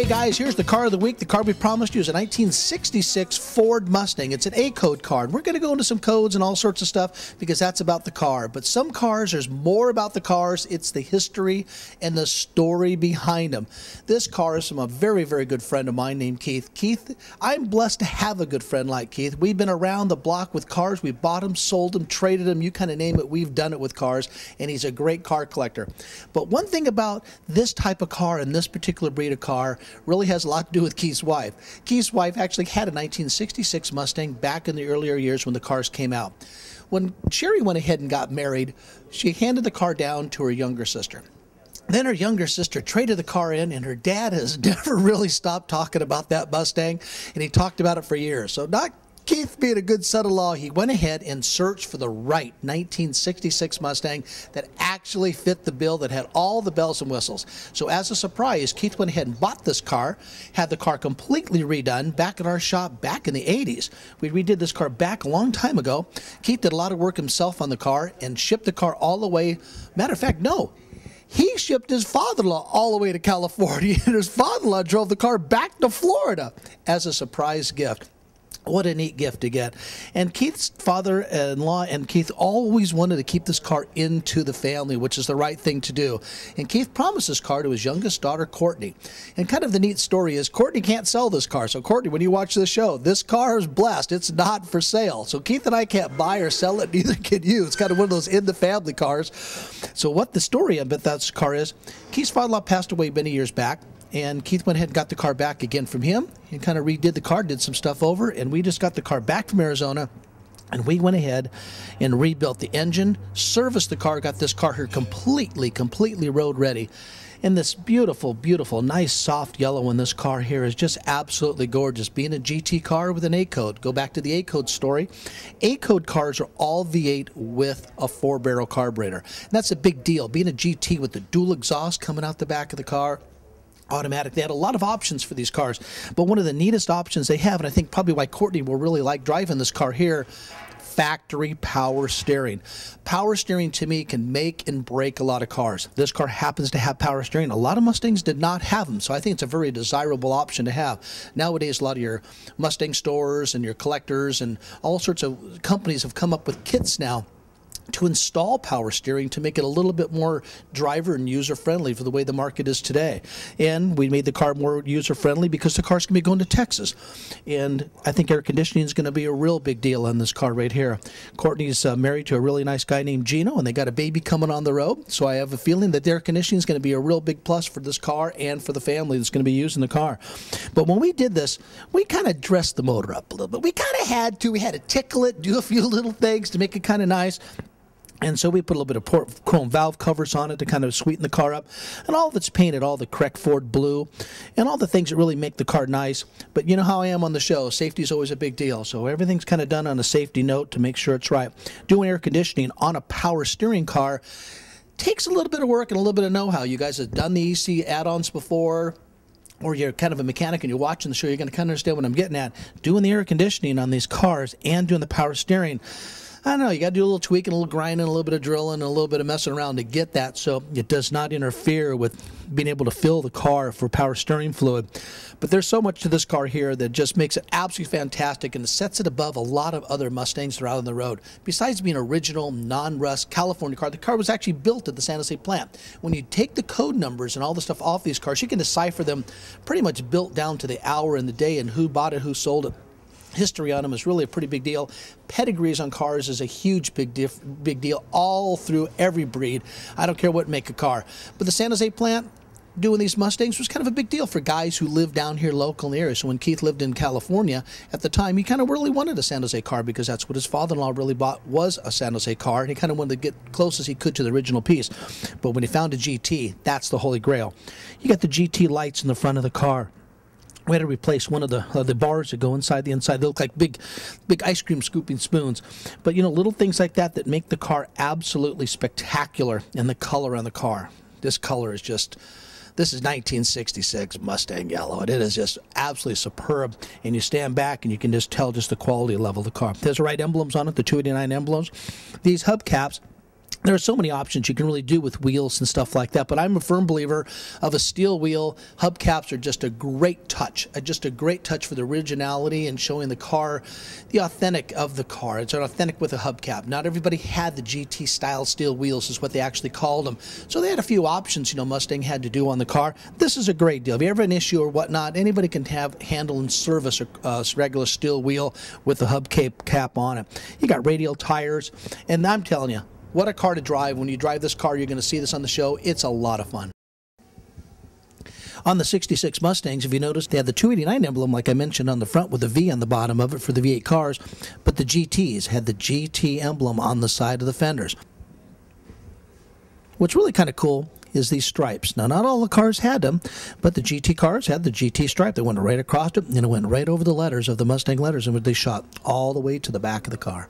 Okay, guys, here's the car of the week. The car we promised you is a 1966 Ford Mustang. It's an A-code car. We're going to go into some codes and all sorts of stuff because that's about the car. But some cars, there's more about the cars. It's the history and the story behind them. This car is from a very, very good friend of mine named Keith. Keith, I'm blessed to have a good friend like Keith. We've been around the block with cars. We bought them, sold them, traded them. You kind of name it. We've done it with cars, and he's a great car collector. But one thing about this type of car and this particular breed of car really has a lot to do with Keith's wife. Keith's wife actually had a 1966 Mustang back in the earlier years when the cars came out. When Sherry went ahead and got married, she handed the car down to her younger sister. Then her younger sister traded the car in, and her dad has never really stopped talking about that Mustang, and he talked about it for years. So not Keith being a good son-in-law, he went ahead and searched for the right 1966 Mustang that actually fit the bill, that had all the bells and whistles. So as a surprise, Keith went ahead and bought this car, had the car completely redone back at our shop back in the 80s. We redid this car back a long time ago. Keith did a lot of work himself on the car and shipped the car all the way. Matter of fact, no. He shipped his father-in-law all the way to California, and his father-in-law drove the car back to Florida as a surprise gift. What a neat gift to get. And Keith's father-in-law and Keith always wanted to keep this car into the family, which is the right thing to do. And Keith promised this car to his youngest daughter, Courtney. And kind of the neat story is Courtney can't sell this car. So Courtney, when you watch this show, this car is blessed. It's not for sale. So Keith and I can't buy or sell it, neither can you. It's kind of one of those in-the-family cars. So what the story about that car is, Keith's father-in-law passed away many years back. And Keith went ahead and got the car back again from him and kind of redid the car, did some stuff over, and we just got the car back from Arizona. And we went ahead and rebuilt the engine, serviced the car, got this car here completely road ready. And this beautiful, beautiful, nice, soft yellow in this car here is just absolutely gorgeous. Being a GT car with an A-code. Go back to the A-code story. A-code cars are all V8 with a 4-barrel carburetor. And that's a big deal. Being a GT with the dual exhaust coming out the back of the car, automatic. They had a lot of options for these cars, but one of the neatest options they have, and I think probably why Courtney will really like driving this car here, factory power steering. Power steering to me can make and break a lot of cars. This car happens to have power steering. A lot of Mustangs did not have them, so I think it's a very desirable option to have. Nowadays, a lot of your Mustang stores and your collectors and all sorts of companies have come up with kits now to install power steering to make it a little bit more driver and user-friendly for the way the market is today. And we made the car more user-friendly because the car's going to be going to Texas. And I think air conditioning is going to be a real big deal on this car right here. Courtney's married to a really nice guy named Gino, and they got a baby coming on the road. So I have a feeling that the air conditioning is going to be a real big plus for this car and for the family that's going to be using the car. But when we did this, we kind of dressed the motor up a little bit. We kind of had to. We had to tickle it, do a few little things to make it kind of nice. And so we put a little bit of chrome valve covers on it to kind of sweeten the car up. And all of it's painted, all the correct Ford blue, and all the things that really make the car nice. But you know how I am on the show. Safety is always a big deal. So everything's kind of done on a safety note to make sure it's right. Doing air conditioning on a power steering car takes a little bit of work and a little bit of know-how. You guys have done the EC add-ons before, or you're kind of a mechanic and you're watching the show, you're going to kind of understand what I'm getting at. Doing the air conditioning on these cars and doing the power steering, I don't know, you got to do a little tweaking, a little grinding, a little bit of drilling, and a little bit of messing around to get that so it does not interfere with being able to fill the car for power steering fluid. But there's so much to this car here that just makes it absolutely fantastic and sets it above a lot of other Mustangs that are out on the road. Besides being an original, non-rust California car, the car was actually built at the San Jose plant. When you take the code numbers and all the stuff off these cars, you can decipher them pretty much built down to the hour and the day and who bought it, who sold it. History on them is really a pretty big deal. Pedigrees on cars is a huge big deal all through every breed. I don't care what make a car. But the San Jose plant doing these Mustangs was kind of a big deal for guys who live down here local in the area. So when Keith lived in California at the time, he kind of really wanted a San Jose car because that's what his father-in-law really bought, was a San Jose car. And he kind of wanted to get close as he could to the original piece. But when he found a GT, that's the holy grail. You got the GT lights in the front of the car. We had to replace one of the bars that go inside the inside. They look like big ice cream scooping spoons. But, you know, little things like that that make the car absolutely spectacular. And the color on the car. This color is just, this is 1966 Mustang yellow. And it is just absolutely superb. And you stand back and you can just tell just the quality level of the car. There's the right emblems on it, the 289 emblems. These hubcaps There are so many options you can really do with wheels and stuff like that, but I'm a firm believer of a steel wheel. Hubcaps are just a great touch, for the originality and showing the car, the authentic of the car. It's authentic with a hubcap. Not everybody had the GT style steel wheels is what they actually called them. So they had a few options, Mustang had to do on the car. This is a great deal. If you ever have an issue or whatnot, anybody can handle and service a regular steel wheel with the hubcap on it. You got radial tires, and I'm telling you, what a car to drive. When you drive this car, you're going to see this on the show. It's a lot of fun. On the 66 Mustangs, if you notice, they had the 289 emblem, like I mentioned, on the front with the V on the bottom of it for the V8 cars, but the GTs had the GT emblem on the side of the fenders. What's really kind of cool is these stripes. Now, not all the cars had them, but the GT cars had the GT stripe. They went right across it, and it went right over the letters of the Mustang letters, and they shot all the way to the back of the car.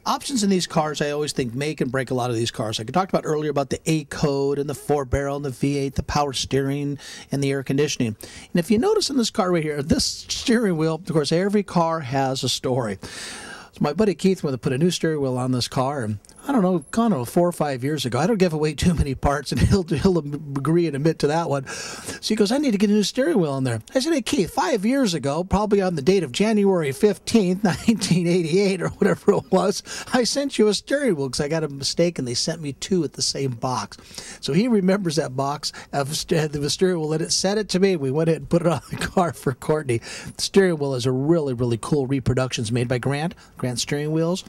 Options in these cars, I always think, make and break a lot of these cars. Like I talked about earlier about the A-code and the 4-barrel and the V8, the power steering and the air conditioning. And if you notice in this car right here, this steering wheel, of course, every car has a story. So my buddy Keith wanted to put a new steering wheel on this car, and I don't know, 4 or 5 years ago. I don't give away too many parts, and he'll agree and admit to that one. So he goes, I need to get a new steering wheel in there. I said, hey, Keith, 5 years ago, probably on the date of January 15th, 1988, or whatever it was, I sent you a steering wheel because I got a mistake, and they sent me 2 at the same box. So he remembers that box of the steering wheel, and it sent it to me. We went ahead and put it on the car for Courtney. The steering wheel is a really, really cool reproductions made by Grant Steering Wheels.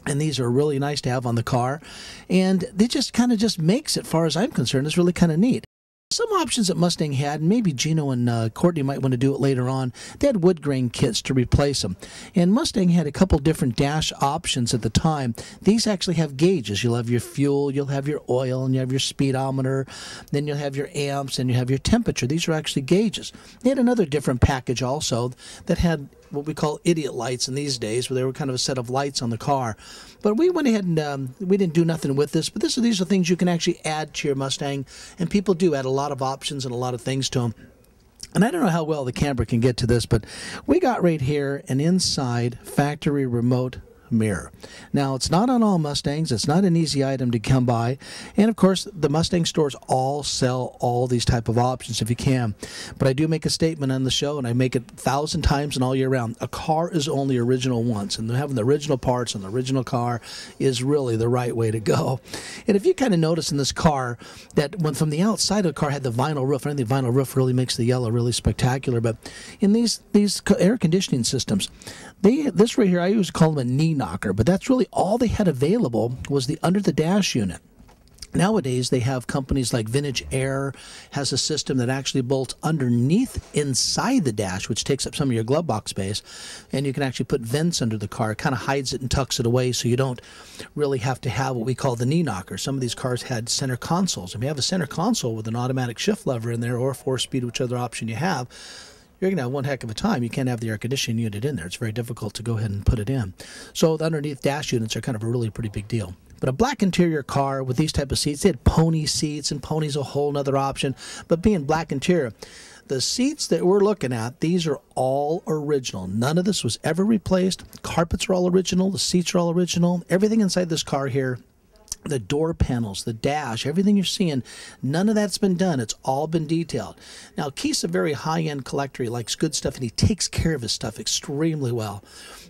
And these are really nice to have on the car. And they just kind of just makes it, as far as I'm concerned, it's really kind of neat. Some options that Mustang had, and maybe Gino and Courtney might want to do it later on, they had wood grain kits to replace them. And Mustang had a couple different dash options at the time. These actually have gauges. You'll have your fuel, you'll have your oil, and you have your speedometer, then you'll have your amps, and you have your temperature. These are actually gauges. They had another different package also that had what we call idiot lights in these days, where they were kind of a set of lights on the car. But we went ahead and we didn't do nothing with this, but these are things you can actually add to your Mustang, and people do add a lot of options and a lot of things to them. And I don't know how well the camera can get to this, but we got right here an inside factory remote mirror. Now, it's not on all Mustangs. It's not an easy item to come by. And, of course, the Mustang stores all sell all these type of options if you can. But I do make a statement on the show, and I make it 1,000 times and all year round. A car is only original once, and having the original parts on the original car is really the right way to go. And if you kind of notice in this car that when from the outside of the car had the vinyl roof, I think the vinyl roof really makes the yellow really spectacular, but in these air conditioning systems, this right here, I used to call them a knee knocker, but that's really all they had available was the under the dash unit. Nowadays, they have companies like Vintage Air has a system that actually bolts underneath inside the dash, which takes up some of your glove box space, and you can actually put vents under the car. It kind of hides it and tucks it away, so you don't really have to have what we call the knee knocker. Some of these cars had center consoles. If you have a center console with an automatic shift lever in there or 4-speed, whichever option you have, you're going to have one heck of a time. You can't have the air conditioning unit in there. It's very difficult to go ahead and put it in. So the underneath dash units are kind of a really pretty big deal. But a black interior car with these type of seats, they had pony seats, and pony's a whole nother option. But being black interior, the seats that we're looking at, these are all original. None of this was ever replaced. Carpets are all original. The seats are all original. Everything inside this car here, the door panels, the dash, everything you're seeing, none of that's been done. It's all been detailed. Now, Keith's a very high-end collector. He likes good stuff, and he takes care of his stuff extremely well.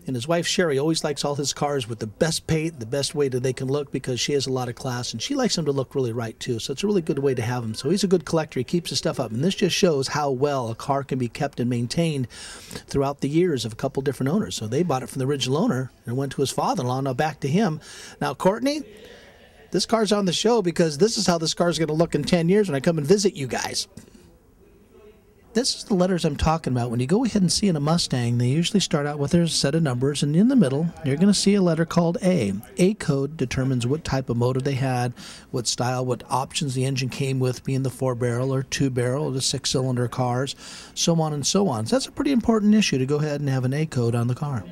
And his wife, Sherry, always likes all his cars with the best paint, the best way that they can look, because she has a lot of class, and she likes them to look really right, too. So it's a really good way to have him. So he's a good collector. He keeps his stuff up. And this just shows how well a car can be kept and maintained throughout the years of a couple different owners. So they bought it from the original owner and went to his father-in-law, now back to him. Now, Courtney, this car's on the show because this is how this car's going to look in 10 years when I come and visit you guys. This is the letters I'm talking about. When you go ahead and see in a Mustang, they usually start out with their set of numbers, and in the middle, you're going to see a letter called A. A code determines what type of motor they had, what style, what options the engine came with, being the 4-barrel or 2-barrel or the 6-cylinder cars, so on and so on. So that's a pretty important issue to go ahead and have an A code on the car.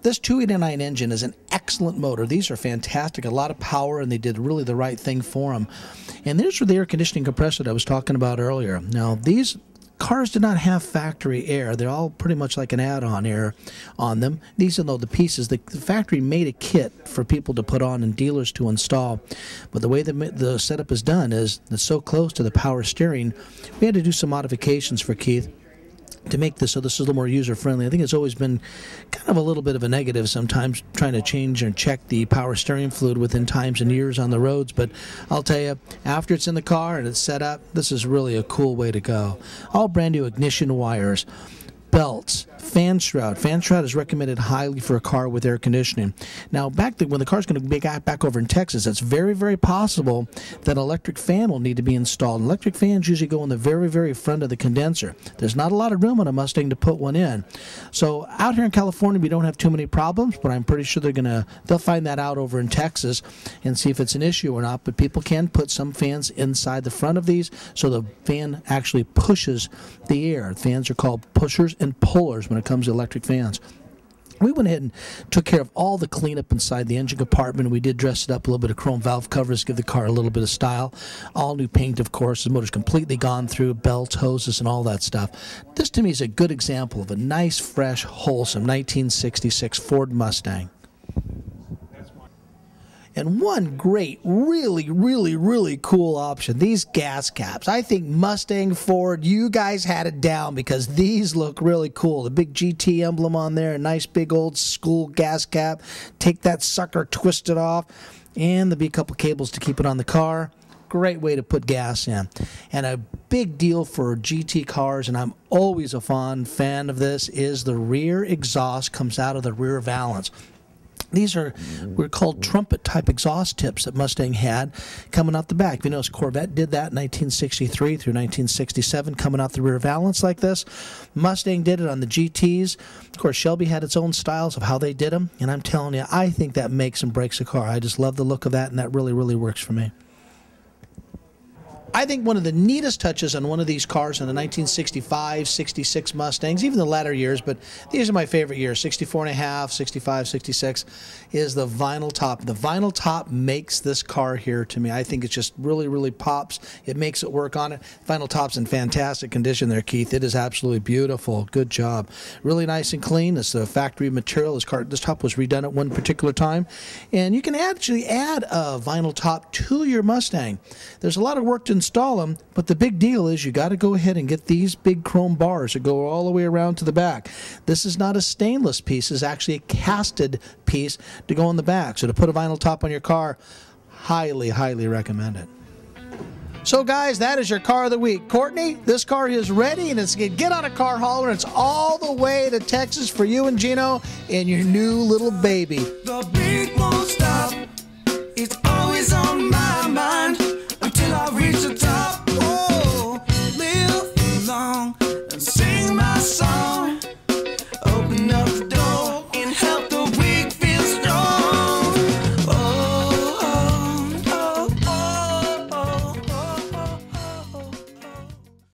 This 289 engine is an excellent motor. These are fantastic, a lot of power, and they did really the right thing for them. And there's the air conditioning compressor that I was talking about earlier. Now, these cars do not have factory air. They're all pretty much like an add-on air on them. These are the pieces. The factory made a kit for people to put on and dealers to install. But the way the setup is done is it's so close to the power steering, we had to do some modifications for Keith to make this so this is a little more user-friendly. I think it's always been kind of a little bit of a negative sometimes trying to change and check the power steering fluid within times and years on the roads, but I'll tell you, after it's in the car and it's set up, this is really a cool way to go. All brand new ignition wires, belts, fan shroud. Fan shroud is recommended highly for a car with air conditioning. Now, when the car's going to be back over in Texas, it's very, very possible that an electric fan will need to be installed. Electric fans usually go in the very, very front of the condenser. There's not a lot of room on a Mustang to put one in. So out here in California, we don't have too many problems, but I'm pretty sure they'll find that out over in Texas and see if it's an issue or not. But people can put some fans inside the front of these so the fan actually pushes the air. Fans are called pushers and pullers when it comes to electric fans. We went ahead and took care of all the cleanup inside the engine compartment. We did dress it up, a little bit of chrome valve covers, give the car a little bit of style. All new paint, of course. The motor's completely gone through, belts, hoses, and all that stuff. This, to me, is a good example of a nice, fresh, wholesome 1966 Ford Mustang. And one great, really, really, really cool option, these gas caps. I think Mustang, Ford, you guys had it down because these look really cool. The big GT emblem on there, a nice big old school gas cap. Take that sucker, twist it off, and there'll be a couple cables to keep it on the car. Great way to put gas in. And a big deal for GT cars, and I'm always a fond fan of this, is the rear exhaust comes out of the rear valance. These were called trumpet-type exhaust tips that Mustang had coming out the back. If you notice, Corvette did that in 1963 through 1967, coming out the rear valance like this. Mustang did it on the GTs. Of course, Shelby had its own styles of how they did them, and I'm telling you, I think that makes and breaks a car. I just love the look of that, and that really, really works for me. I think one of the neatest touches on one of these cars in the 1965, 66 Mustangs, even the latter years, but these are my favorite years, 64 and a half, 65, 66, is the vinyl top. The vinyl top makes this car here to me. I think it just really, really pops. It makes it work on it. Vinyl top's in fantastic condition there, Keith. It is absolutely beautiful. Good job. Really nice and clean. It's the factory material. This top was redone at one particular time. And you can actually add a vinyl top to your Mustang. There's a lot of work to install them, but the big deal is you got to go ahead and get these big chrome bars that go all the way around to the back. This is not a stainless piece. It's actually a casted piece to go on the back. So to put a vinyl top on your car, highly, highly recommend it. So guys, that is your car of the week. Courtney, this car is ready, and it's get on a car hauler, and it's all the way to Texas for you and Gino and your new little baby. The beat won't stop. It's always on my mind until I reach the top. Oh, live long and sing my song.